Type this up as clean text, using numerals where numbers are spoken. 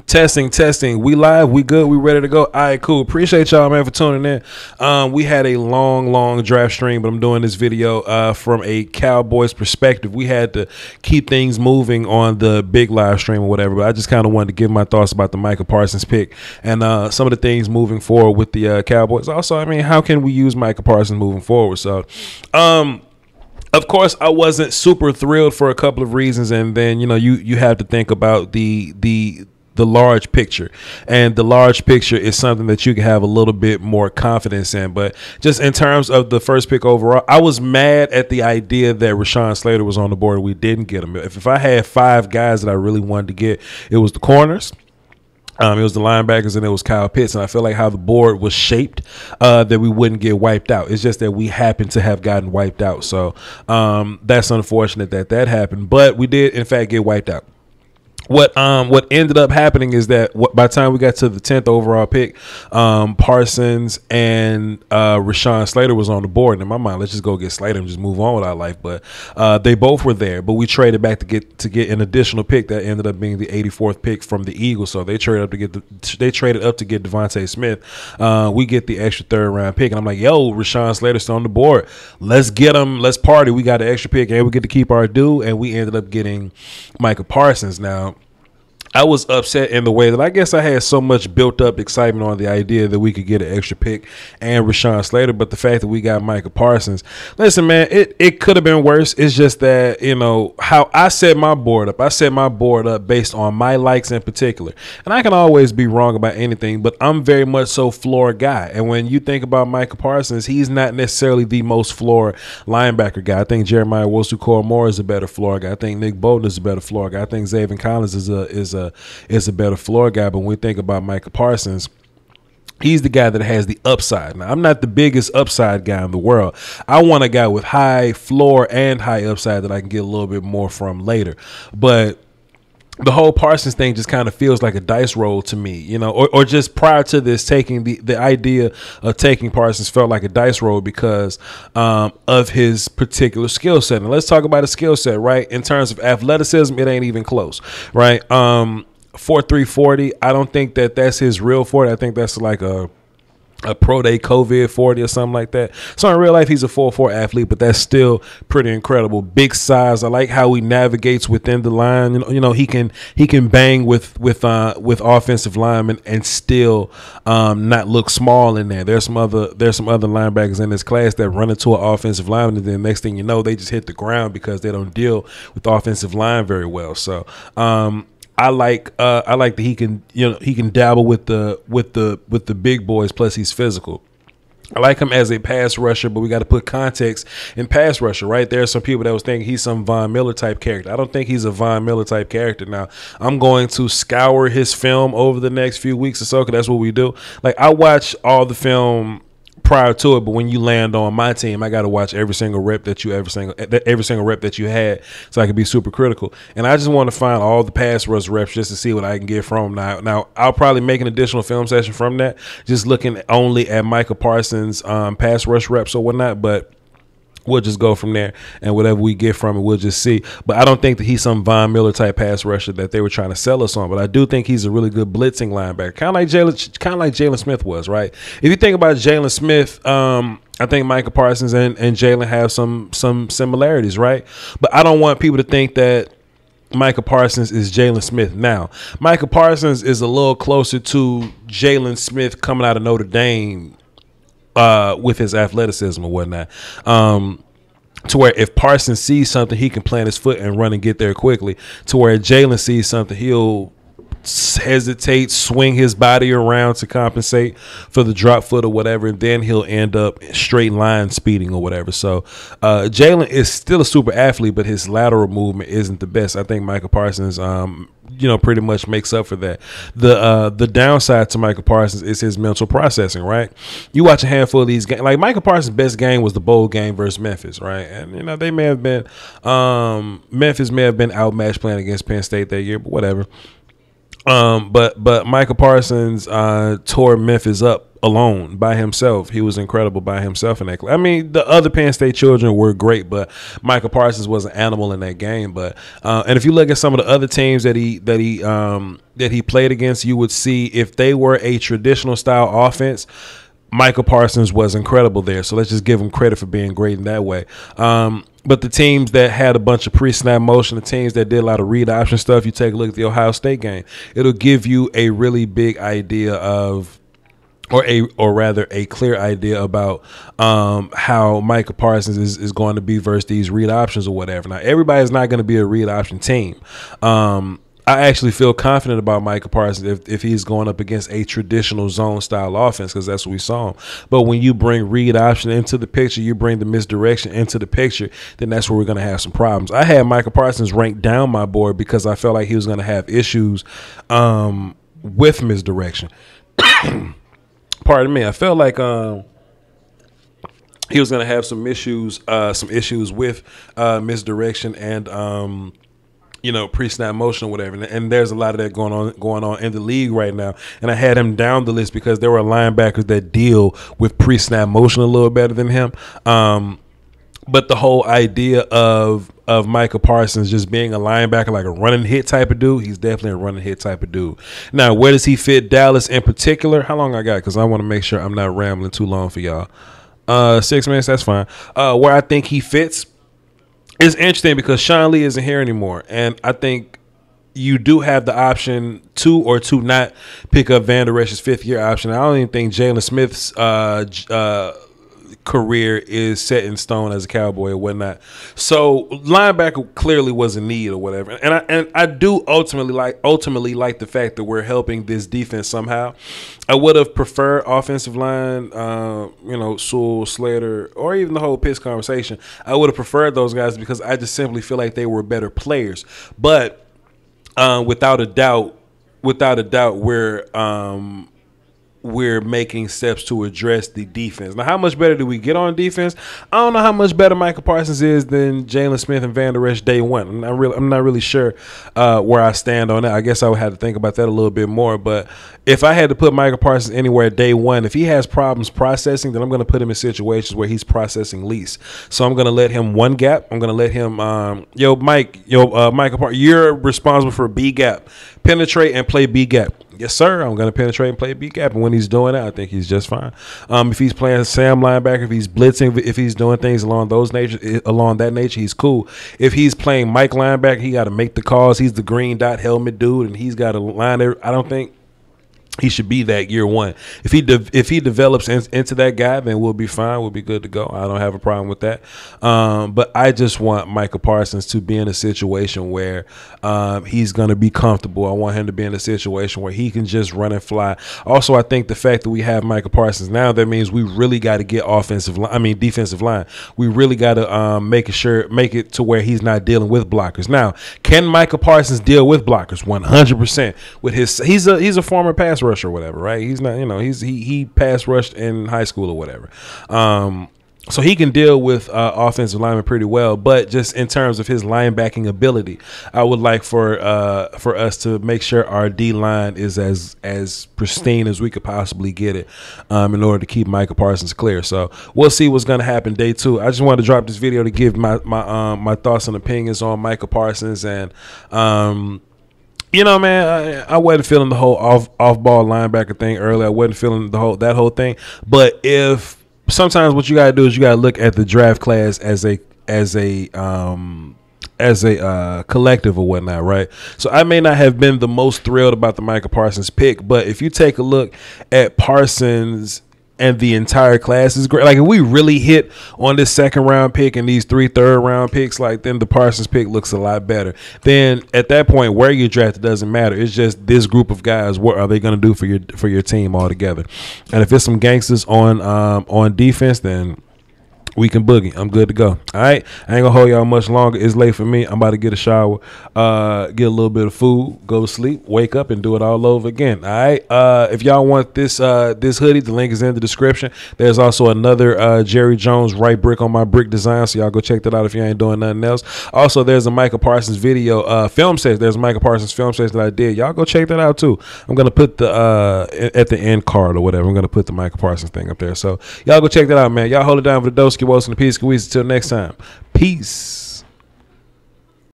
Testing. We live. We good. We ready to go. All right, cool. Appreciate y'all, man, for tuning in. We had a long draft stream, but I'm doing this video from a Cowboys perspective. We had to keep things moving on the big live stream or whatever, but I just kind of wanted to give my thoughts about the Micah Parsons pick and some of the things moving forward with the Cowboys. Also, I mean, how can we use Micah Parsons moving forward? So, of course, I wasn't super thrilled for a couple of reasons, and then you have to think about the large picture, and the large picture is something that you can have a little bit more confidence in. But just in terms of the first pick overall, I was mad at the idea that Rashawn Slater was on the board and we didn't get him. If I had 5 guys that I really wanted to get, it was the corners, it was the linebackers, and it was Kyle Pitts. And I feel like how the board was shaped, that we wouldn't get wiped out. It's just that we happened to have gotten wiped out. So that's unfortunate that happened, but we did in fact get wiped out. What ended up happening is that by the time we got to the 10th overall pick, Parsons and Rashawn Slater was on the board. And in my mind, let's just go get Slater and just move on with our life. But they both were there. But we traded back to get an additional pick that ended up being the 84th pick from the Eagles. So they traded up to get Devontae Smith. We get the extra 3rd round pick, and I'm like, yo, Rashawn Slater's on the board. Let's get him. Let's party. We got an extra pick, and we get to keep our due. And we ended up getting Micah Parsons. Now, I was upset in the way that I guess I had so much built up excitement on the idea that we could get an extra pick and Rashawn Slater, but the fact that we got Micah Parsons, listen, man, it could have been worse. It's just that, how I set my board up. I set my board up based on my likes in particular. And I can always be wrong about anything, but I'm very much so floor guy. And when you think about Micah Parsons, he's not necessarily the most floor linebacker guy. I think Jeremiah Owusu-Koramoah is a better floor guy. I think Nick Bolton is a better floor guy. I think Zaven Collins is a better floor guy. But when we think about Micah Parsons, he's the guy that has the upside. Now, I'm not the biggest upside guy in the world. I want a guy with high floor and high upside that I can get a little bit more from later. But the whole Parsons thing just kind of feels like a dice roll to me, or just prior to this, taking the idea of taking Parsons felt like a dice roll because of his particular skill set. And let's talk about his skill set, right? In terms of athleticism, it ain't even close, right? 4.3 40. I don't think that's his real 40. I think that's like a pro day COVID 40 or something like that. So in real life, he's a 4.4 athlete, but that's still pretty incredible. Big size. I like how he navigates within the line. He can bang with offensive linemen and still not look small in there. There's some other linebackers in this class that run into an offensive lineman, and then next thing you know, they just hit the ground because they don't deal with offensive line very well. So I like that he can dabble with the big boys. Plus, he's physical. I like him as a pass rusher, but we got to put context in pass rusher, right? There are some people that was thinking he's some Von Miller type character. I don't think he's a Von Miller type character. Now, I'm going to scour his film over the next few weeks or so, because that's what we do. Like, I watch all the film prior to it, but when you land on my team, I got to watch every single rep that you had, so I can be super critical. And I just want to find all the pass rush reps just to see what I can get from him. Now I'll probably make an additional film session from that, just looking only at Micah Parsons pass rush reps or whatnot, but we'll just go from there, and whatever we get from it, we'll just see. But I don't think that he's some Von Miller type pass rusher that they were trying to sell us on. But I do think he's a really good blitzing linebacker, kind of like Jalen Smith was, right? If you think about Jalen Smith, I think Micah Parsons and Jalen have some similarities, right? But I don't want people to think that Micah Parsons is Jalen Smith now. Micah Parsons is a little closer to Jalen Smith coming out of Notre Dame, with his athleticism or whatnot, to where if Parsons sees something, he can plant his foot and run and get there quickly, to where Jalen sees something, he'll hesitate, swing his body around to compensate for the drop foot or whatever, and then he'll end up straight line speeding or whatever. So Jalen is still a super athlete, but his lateral movement isn't the best. I think Micah Parsons pretty much makes up for that. The downside to Micah Parsons is his mental processing, right? You watch a handful of these games, like Micah Parsons' best game was the bowl game versus Memphis, right? And they may have been Memphis may have been outmatched playing against Penn State that year, but whatever. But Micah Parsons tore Memphis up alone by himself. He was incredible by himself in that class. I mean, the other Penn State children were great, but Micah Parsons was an animal in that game. But and if you look at some of the other teams that he played against, you would see if they were a traditional style offense, Micah Parsons was incredible there. So let's just give him credit for being great in that way. But the teams that had a bunch of pre-snap motion, the teams that did a lot of read option stuff, you take a look at the Ohio State game. It'll give you a really big idea of, or rather a clear idea about how Micah Parsons is going to be versus these read options or whatever. Now, everybody's not going to be a read option team. I actually feel confident about Micah Parsons if he's going up against a traditional zone style offense, because that's what we saw him. But when you bring read option into the picture, you bring the misdirection into the picture, then that's where we're going to have some problems. I had Micah Parsons ranked down my board because I felt like he was going to have issues with misdirection. Pardon me. I felt like he was going to have some issues with misdirection and pre-snap motion or whatever. And there's a lot of that going on in the league right now. And I had him down the list because there were linebackers that deal with pre-snap motion a little better than him. But the whole idea of Micah Parsons just being a linebacker, like a running hit type of dude, he's definitely a running hit type of dude. Now, where does he fit Dallas in particular? How long I got? Because I want to make sure I'm not rambling too long for y'all. 6 minutes, that's fine. Where I think he fits is interesting because Sean Lee isn't here anymore. And I think you do have the option to not pick up Van Der Esch's fifth-year option. I don't even think Jalen Smith's career is set in stone as a Cowboy or whatnot. So linebacker clearly was a need or whatever. And I do ultimately like the fact that we're helping this defense somehow. I would have preferred offensive line, Sewell, Slater, or even the whole Pitts conversation. I would have preferred those guys because I just simply feel like they were better players. But without a doubt, we're making steps to address the defense. Now, how much better do we get on defense? I don't know how much better Micah Parsons is than Jalen Smith and Van Der Esch day one. I'm not really sure where I stand on that. I guess I would have to think about that a little bit more. But if I had to put Micah Parsons anywhere day one, if he has problems processing, then I'm going to put him in situations where he's processing least. So I'm going to let him one gap. I'm going to let him, Micah Parsons, you're responsible for B gap. Penetrate and play B gap. Yes, sir. I'm going to penetrate and play B gap. And when he's doing that, I think he's just fine. If he's playing Sam linebacker, if he's blitzing, if he's doing things along that nature, he's cool. If he's playing Mike linebacker, he got to make the calls. He's the green dot helmet dude, and he's got to line there. I don't think he should be that year one. If he develops into that guy, then we'll be fine. We'll be good to go. I don't have a problem with that. But I just want Micah Parsons to be in a situation where he's going to be comfortable. I want him to be in a situation where he can just run and fly. Also, I think the fact that we have Micah Parsons now, that means we really got to get defensive line. We really got to make it to where he's not dealing with blockers. Now, can Micah Parsons deal with blockers? 100%. With he's a former pass rush or whatever, right? He's not, he pass rushed in high school or whatever. So he can deal with offensive linemen pretty well, but just in terms of his linebacking ability, I would like for us to make sure our D line is as pristine as we could possibly get it in order to keep Micah Parsons clear. So we'll see what's going to happen day two. I just wanted to drop this video to give my thoughts and opinions on Micah Parsons and man, I wasn't feeling the whole off-ball linebacker thing earlier. I wasn't feeling that whole thing. But sometimes what you gotta do is you gotta look at the draft class as a collective or whatnot, right? So I may not have been the most thrilled about the Micah Parsons pick, but if you take a look at Parsons and the entire class is great. Like, if we really hit on this second round pick and these 3 third-round picks, then the Parsons pick looks a lot better. Then at that point, where you drafted doesn't matter. It's just this group of guys. What are they going to do for your team altogether? And if it's some gangsters on defense, then we can boogie. I'm good to go. All right. I ain't gonna hold y'all much longer. It's late for me. I'm about to get a shower, get a little bit of food, go to sleep, wake up, and do it all over again. All right. If y'all want this this hoodie, the link is in the description. There's also another Jerry Jones right brick on my brick design, so y'all go check that out if you ain't doing nothing else. Also, there's a Micah Parsons video film session. There's a Micah Parsons film session that I did. Y'all go check that out too. I'm gonna put the at the end card or whatever. I'm gonna put the Micah Parsons thing up there. So y'all go check that out, man. Y'all hold it down for the Doski Woski and the Peace. Till next time. Peace.